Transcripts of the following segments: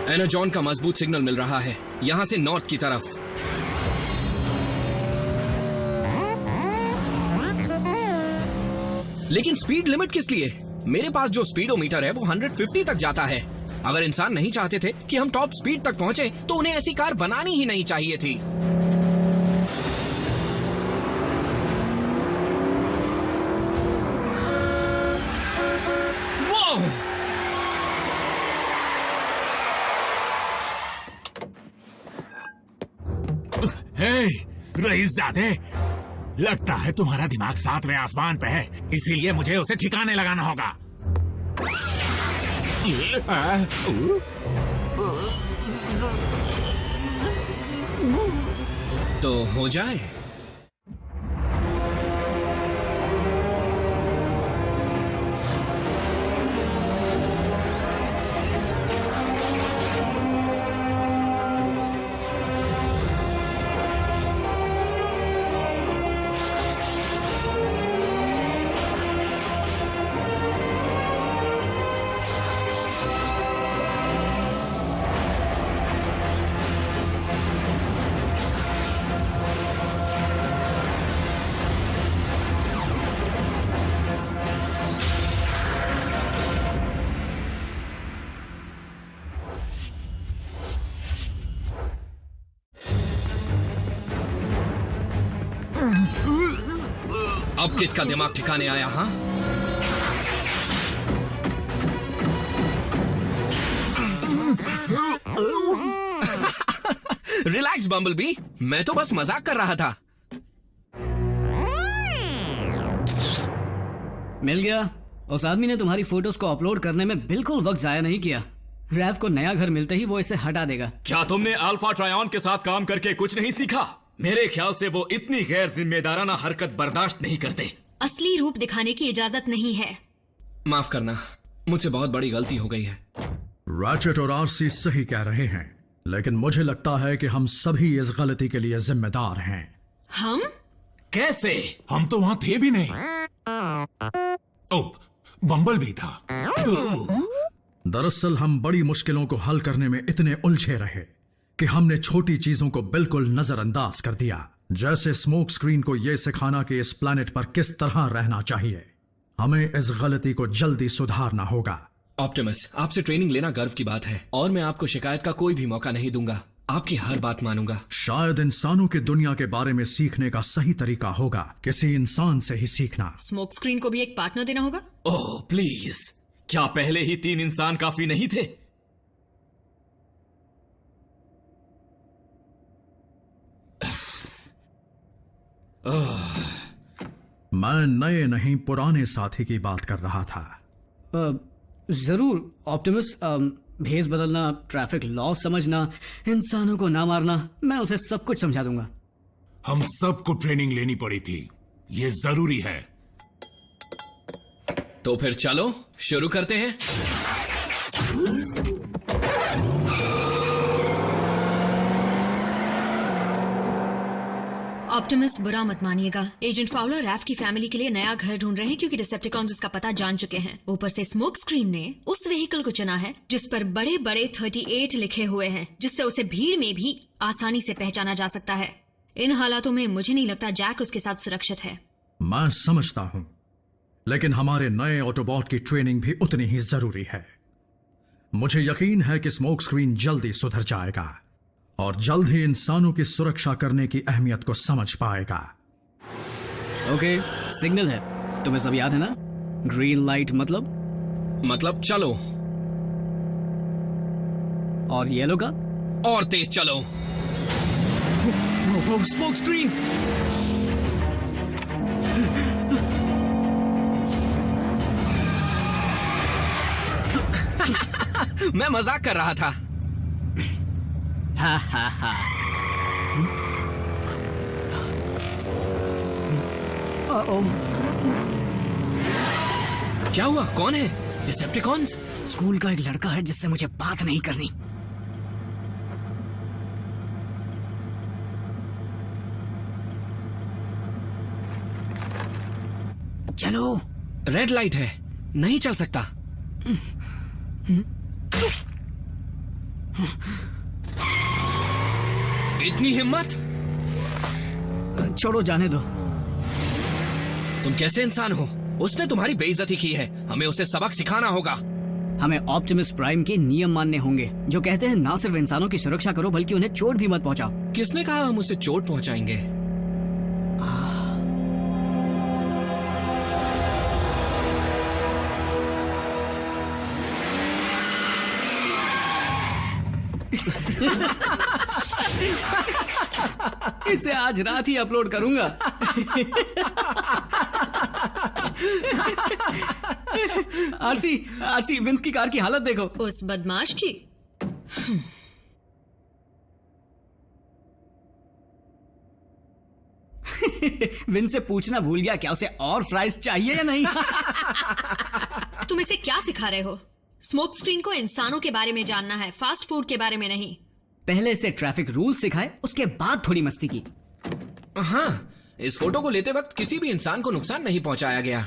Energon का मजबूत signal मिल रहा है यहाँ से नॉर्थ की तरफ। लेकिन स्पीड लिमिट किस लिए? मेरे पास जो स्पीडोमीटर है वो 150 तक जाता है। अगर इंसान नहीं चाहते थे कि हम टॉप स्पीड तक पहुंचे तो उन्हें ऐसी कार बनानी ही नहीं चाहिए थी। हे, रईसजादे, लगता है तुम्हारा दिमाग 7वें आसमान पे है, इसीलिए मुझे उसे ठिकाने लगाना होगा। तो हो जाए। अब किसका दिमाग ठिकाने आया? हाँ, रिलैक्स बम्बलबी, मैं तो बस मजाक कर रहा था। मिल गया। उस आदमी ने तुम्हारी फोटोज को अपलोड करने में बिल्कुल वक्त जाया नहीं किया। रैफ को नया घर मिलते ही वो इसे हटा देगा। क्या तुमने अल्फा ट्रायन के साथ काम करके कुछ नहीं सीखा? मेरे ख्याल से वो इतनी गैर जिम्मेदाराना हरकत बर्दाश्त नहीं करते। असली रूप दिखाने की इजाजत नहीं है। माफ करना, मुझसे बहुत बड़ी गलती हो गई है। रैचेट और आरसी सही कह रहे हैं, लेकिन मुझे लगता है कि हम सभी इस गलती के लिए जिम्मेदार हैं। हम? कैसे? हम तो वहां थे भी नहीं। ओह, बम्बल भी था। दरअसल हम बड़ी मुश्किलों को हल करने में इतने उलझे रहे कि हमने छोटी चीजों को बिल्कुल नजरअंदाज कर दिया। जैसे स्मोक स्क्रीन को यह सिखाना कि इस प्लेनेट पर किस तरह रहना चाहिए। हमें इस गलती को जल्दी सुधारना होगा। ऑप्टिमस, आपसे ट्रेनिंग लेना गर्व की बात है और मैं आपको शिकायत का कोई भी मौका नहीं दूंगा। आपकी हर बात मानूंगा। शायद इंसानों की दुनिया के बारे में सीखने का सही तरीका होगा किसी इंसान से ही सीखना। स्मोक स्क्रीन को भी एक पार्टनर देना होगा। ओह प्लीज, क्या पहले ही 3 इंसान काफी नहीं थे? मैं नए नहीं पुराने साथी की बात कर रहा था। जरूर ऑप्टिमस। भेस बदलना, ट्रैफिक लॉ समझना, इंसानों को ना मारना, मैं उसे सब कुछ समझा दूंगा। हम सबको ट्रेनिंग लेनी पड़ी थी, ये जरूरी है। तो फिर चलो शुरू करते हैं। ऑप्टिमस, बुरा मत मानिएगा। एजेंट फाउलर रैफ की फैमिली के लिए नया घर ढूंढ रहे हैं क्योंकि डिसेप्टिकॉन्स उसका पता जान चुके हैं। ऊपर से स्मोक स्क्रीन ने उस व्हीकल को चुना है जिस पर बड़े बड़े 38 लिखे हुए हैं, जिससे उसे भीड़ में भी आसानी से पहचाना जा सकता है। इन हालातों में मुझे नहीं लगता जैक उसके साथ सुरक्षित है। मैं समझता हूं, लेकिन हमारे नए ऑटोबॉट की ट्रेनिंग भी उतनी ही जरूरी है। मुझे यकीन है कि स्मोक स्क्रीन जल्दी सुधर जाएगा और जल्द ही इंसानों की सुरक्षा करने की अहमियत को समझ पाएगा। ओके, सिग्नल है, तुम्हें सब याद है ना? ग्रीन लाइट मतलब चलो, और येलो का? और तेज चलो। Smoke screen! मैं मजाक कर रहा था। हा हा हा। क्या हुआ? कौन है? डिसेप्टिकॉन्स? स्कूल का एक लड़का है जिससे मुझे बात नहीं करनी। चलो। रेड लाइट है, नहीं चल सकता। इतनी हिम्मत? छोड़ो, जाने दो। तुम कैसे इंसान हो? उसने तुम्हारी बेइज्जती की है, हमें उसे सबक सिखाना होगा। हमें ऑप्टिमस प्राइम के नियम मानने होंगे, जो कहते हैं ना सिर्फ इंसानों की सुरक्षा करो बल्कि उन्हें चोट भी मत पहुंचाओ। किसने कहा हम उसे चोट पहुंचाएंगे? इसे आज रात ही अपलोड करूंगा। आरसी, विंस की कार की हालत देखो। उस बदमाश की। विंस से पूछना भूल गया, क्या उसे और फ्राइज चाहिए या नहीं? तुम इसे क्या सिखा रहे हो? स्मोक स्क्रीन को इंसानों के बारे में जानना है, फास्ट फूड के बारे में नहीं। पहले से ट्रैफिक रूल सिखाए, उसके बाद थोड़ी मस्ती की। हाँ, इस फोटो को लेते वक्त किसी भी इंसान को नुकसान नहीं पहुंचाया गया।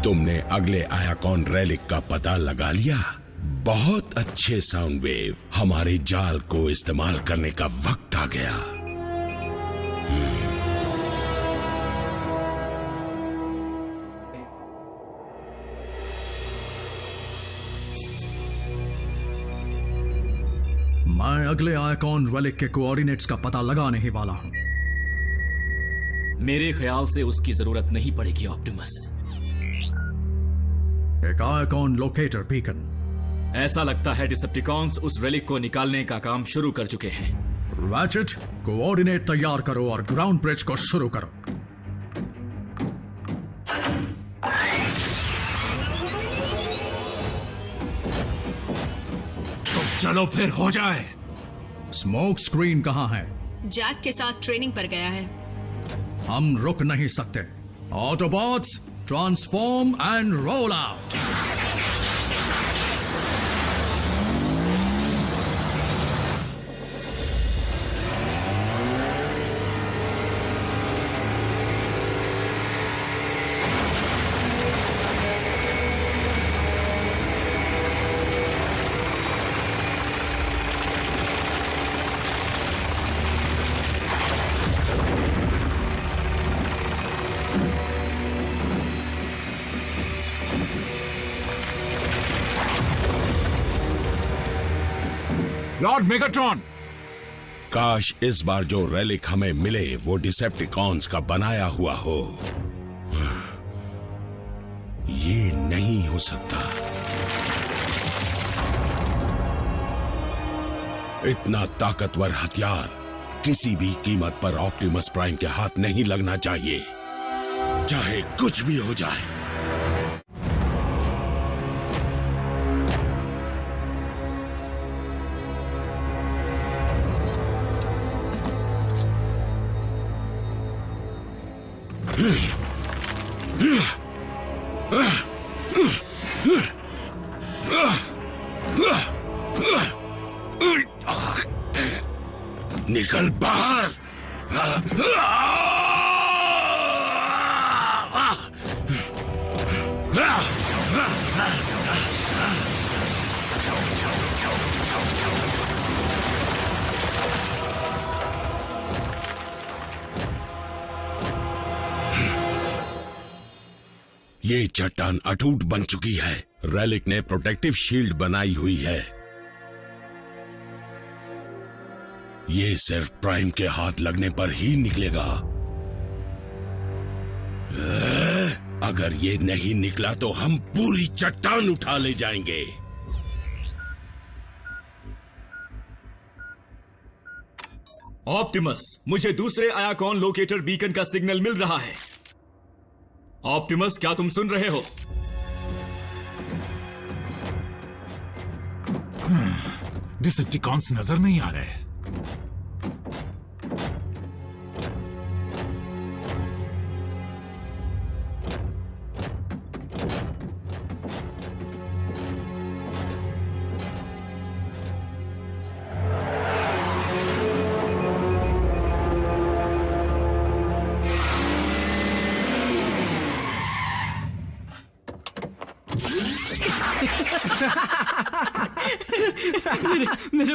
तुमने अगले आयाकॉन रेलिक का पता लगा लिया? बहुत अच्छे साउंड वेव। हमारे जाल को इस्तेमाल करने का वक्त आ गया। मैं अगले आइकॉन रेलिक के कोऑर्डिनेट्स का पता लगाने ही वाला हूं। मेरे ख्याल से उसकी जरूरत नहीं पड़ेगी ऑप्टिमस। एक आइकॉन लोकेटर बीकन। ऐसा लगता है डिसेप्टिकॉन्स उस रेलिक को निकालने का काम शुरू कर चुके हैं। रैचेट, कोऑर्डिनेट तैयार करो और ग्राउंड ब्रिज को शुरू करो। तो चलो फिर हो जाए। स्मोक स्क्रीन कहां है? जैक के साथ ट्रेनिंग पर गया है। हम रुक नहीं सकते। Autobots, transform and roll out. Lord Megatron, काश इस बार जो रेलिक हमें मिले वो डिसेप्टिकॉन्स का बनाया हुआ हो। ये नहीं हो सकता। इतना ताकतवर हथियार किसी भी कीमत पर ऑप्टिमस प्राइम के हाथ नहीं लगना चाहिए, चाहे कुछ भी हो जाए। निकल बाहर। ये चट्टान अटूट बन चुकी है। रेलिक ने प्रोटेक्टिव शील्ड बनाई हुई है। ये सिर्फ प्राइम के हाथ लगने पर ही निकलेगा। अगर ये नहीं निकला तो हम पूरी चट्टान उठा ले जाएंगे। ऑप्टिमस, मुझे दूसरे आयाकॉन लोकेटर बीकन का सिग्नल मिल रहा है। ऑप्टिमस, क्या तुम सुन रहे हो? डिसेप्टिकॉन्स नजर नहीं आ रहे।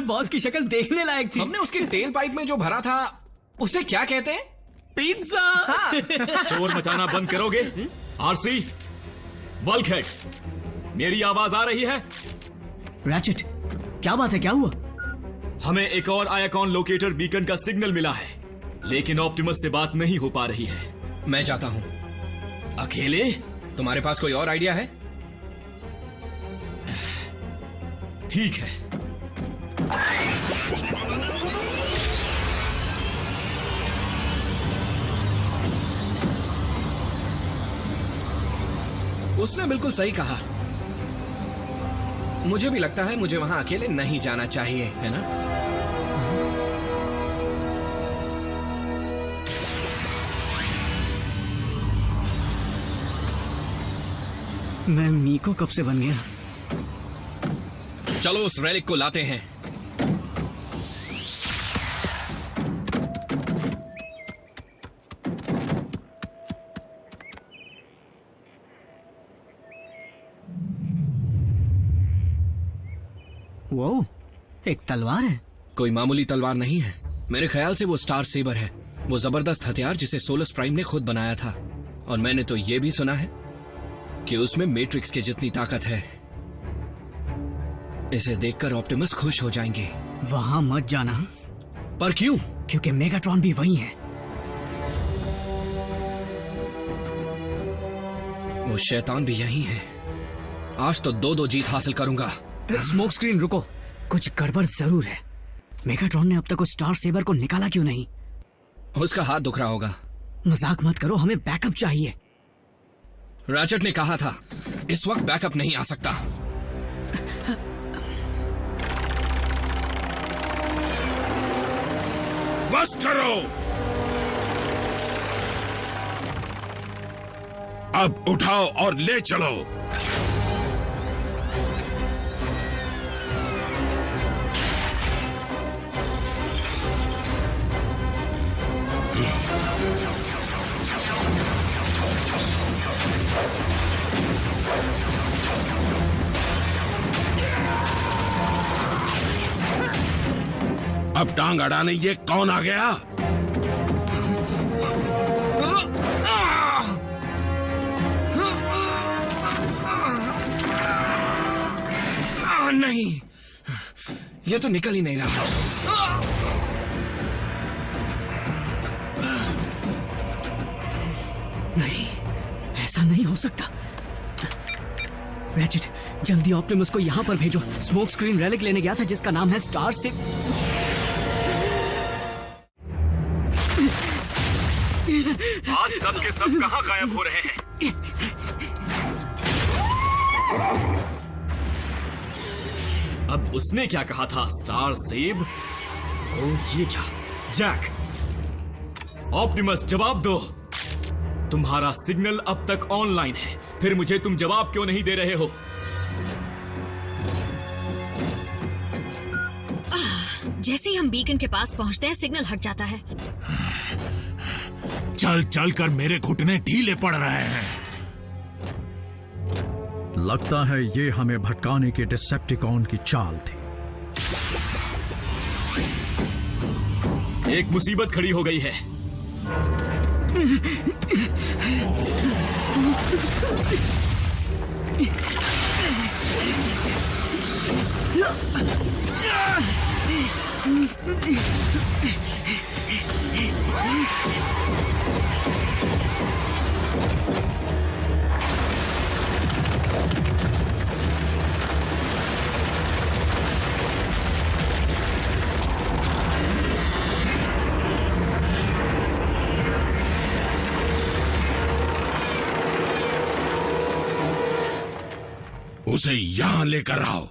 बॉस की शक्ल देखने लायक थी। हमने उसकी टेल पाइप में जो भरा था उसे क्या कहते हैं? पिज्जा। शोर मचाना बंद करोगे? आरसी, बल्कहेड, मेरी आवाज आ रही है? रैचेट, क्या बात है, क्या हुआ? हमें एक और आयाकॉन लोकेटर बीकन का सिग्नल मिला है, लेकिन ऑप्टिमस से बात नहीं हो पा रही है। मैं जाता हूं। अकेले? तुम्हारे पास कोई और आइडिया है? ठीक है। उसने बिल्कुल सही कहा। मुझे भी लगता है मुझे वहां अकेले नहीं जाना चाहिए, है ना? मैं मीको कब से बन गया? चलो उस रेलिक को लाते हैं। वो एक तलवार है। कोई मामूली तलवार नहीं है। मेरे ख्याल से वो स्टार सेबर है, वो जबरदस्त हथियार जिसे सोलस प्राइम ने खुद बनाया था। और मैंने तो ये भी सुना है कि उसमें मैट्रिक्स की जितनी ताकत है। इसे देखकर ऑप्टिमस खुश हो जाएंगे। वहां मत जाना। पर क्यों? क्योंकि मेगाट्रॉन भी वही है। वो शैतान भी यही है। आज तो 2-2 जीत हासिल करूंगा। स्मोक स्क्रीन, रुको, कुछ गड़बड़ जरूर है। मेगाट्रॉन ने अब तक उस स्टार सेबर को निकाला क्यों नहीं? उसका हाथ दुख रहा होगा। मजाक मत करो, हमें बैकअप चाहिए। रैचेट ने कहा था इस वक्त बैकअप नहीं आ सकता। बस करो। अब उठाओ और ले चलो। अब टांग अड़ाने ये कौन आ गया? नहीं, ये तो निकल ही नहीं रहा। नहीं, ऐसा नहीं हो सकता। रैचेट, जल्दी ऑप्टिमस को यहाँ पर भेजो। स्मोक स्क्रीन रेलिक लेने गया था जिसका नाम है स्टार से। आज सब के सब कहाँ गायब हो रहे हैं? अब उसने क्या कहा था? स्टार सेब? ओ ये क्या? जैक, ऑप्टिमस जवाब दो। तुम्हारा सिग्नल अब तक ऑनलाइन है, फिर मुझे तुम जवाब क्यों नहीं दे रहे हो? जैसे ही हम बीकन के पास पहुंचते हैं सिग्नल हट जाता है। चल चल कर मेरे घुटने ढीले पड़ रहे हैं। लगता है ये हमें भटकाने के डिसेप्टिकॉन की चाल थी। एक मुसीबत खड़ी हो गई है। उसे यहां लेकर आओ।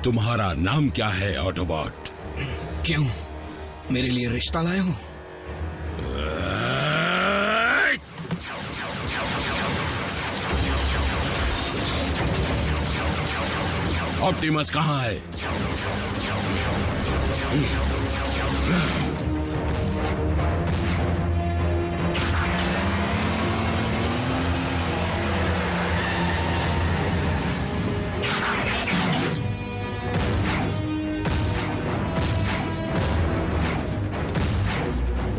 तुम्हारा नाम क्या है ऑटोबॉट? क्यों, मेरे लिए रिश्ता लाए हो? ऑप्टिमस कहाँ है?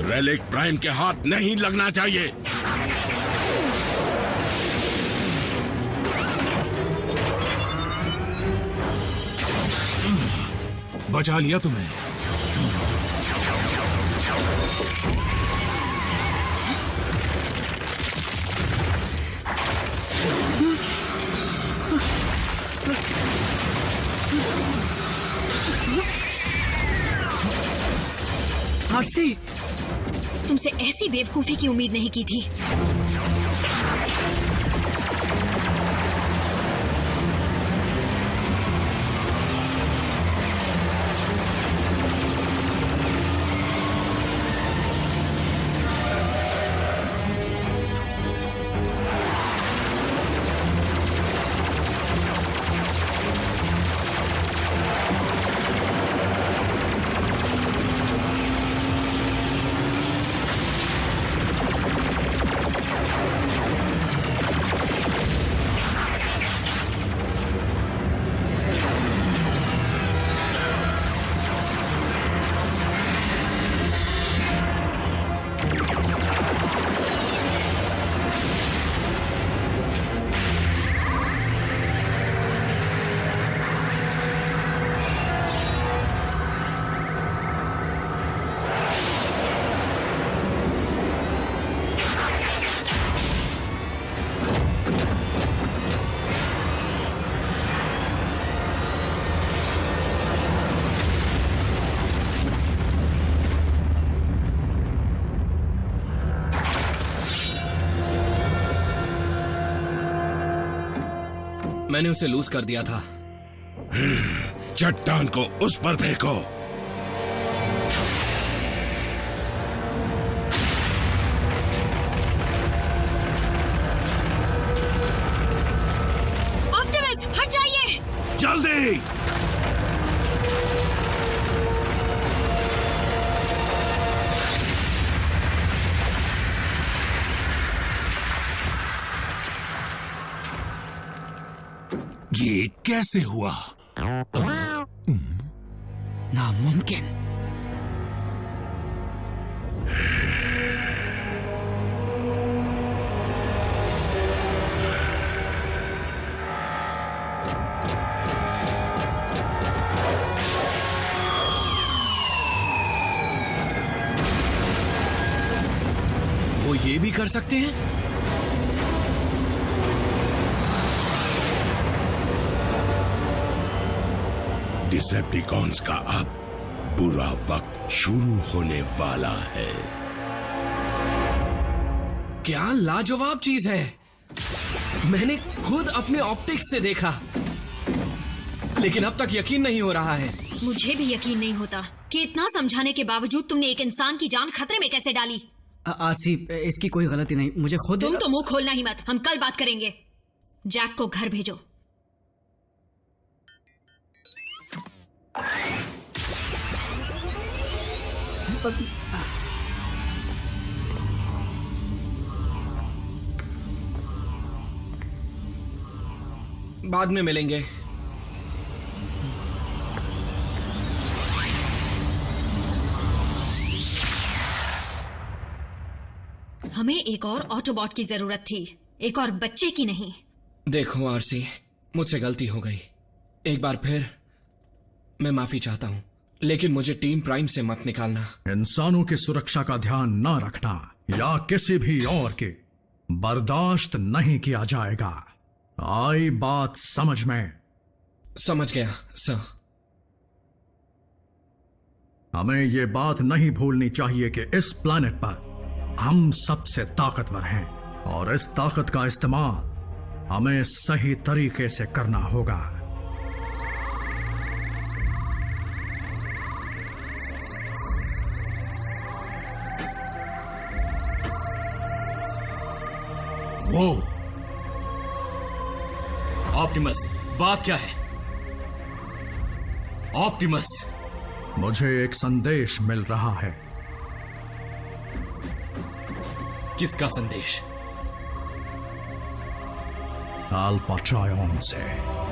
रेलिक प्राइम के हाथ नहीं लगना चाहिए। बचा लिया तुम्हें। आरसी, तुमसे ऐसी बेवकूफी की उम्मीद नहीं की थी। मैंने उसे लूज कर दिया था। चट्टान को उस पर फेंको। ऑप्टिमस, हट जाइए। जल्दी। ये कैसे हुआ? नामुमकिन। वो ये भी कर सकते हैं? डिसेप्टिकॉन्स का अब बुरा वक्त शुरू होने वाला है। क्या लाजवाब चीज है। मैंने खुद अपने ऑप्टिक्स से देखा, लेकिन अब तक यकीन नहीं हो रहा है। मुझे भी यकीन नहीं होता कि इतना समझाने के बावजूद तुमने एक इंसान की जान खतरे में कैसे डाली। आरसी, इसकी कोई गलती नहीं, मुझे खुद। तुम तो मुंह खोलना ही मत, हम कल बात करेंगे। जैक को घर भेजो। बाद में मिलेंगे। हमें एक और ऑटोबॉट की जरूरत थी, एक और बच्चे की नहीं। देखो आरसी, मुझसे गलती हो गई। एक बार फिर मैं माफी चाहता हूं, लेकिन मुझे टीम प्राइम से मत निकालना। इंसानों की सुरक्षा का ध्यान न रखना या किसी भी और की बर्दाश्त नहीं किया जाएगा। आई बात समझ में? समझ गया सर। हमें ये बात नहीं भूलनी चाहिए कि इस प्लैनेट पर हम सबसे ताकतवर हैं और इस ताकत का इस्तेमाल हमें सही तरीके से करना होगा। वो ऑप्टिमस, बात क्या है? ऑप्टिमस, मुझे एक संदेश मिल रहा है। किसका संदेश? अल्फा ट्रायन से।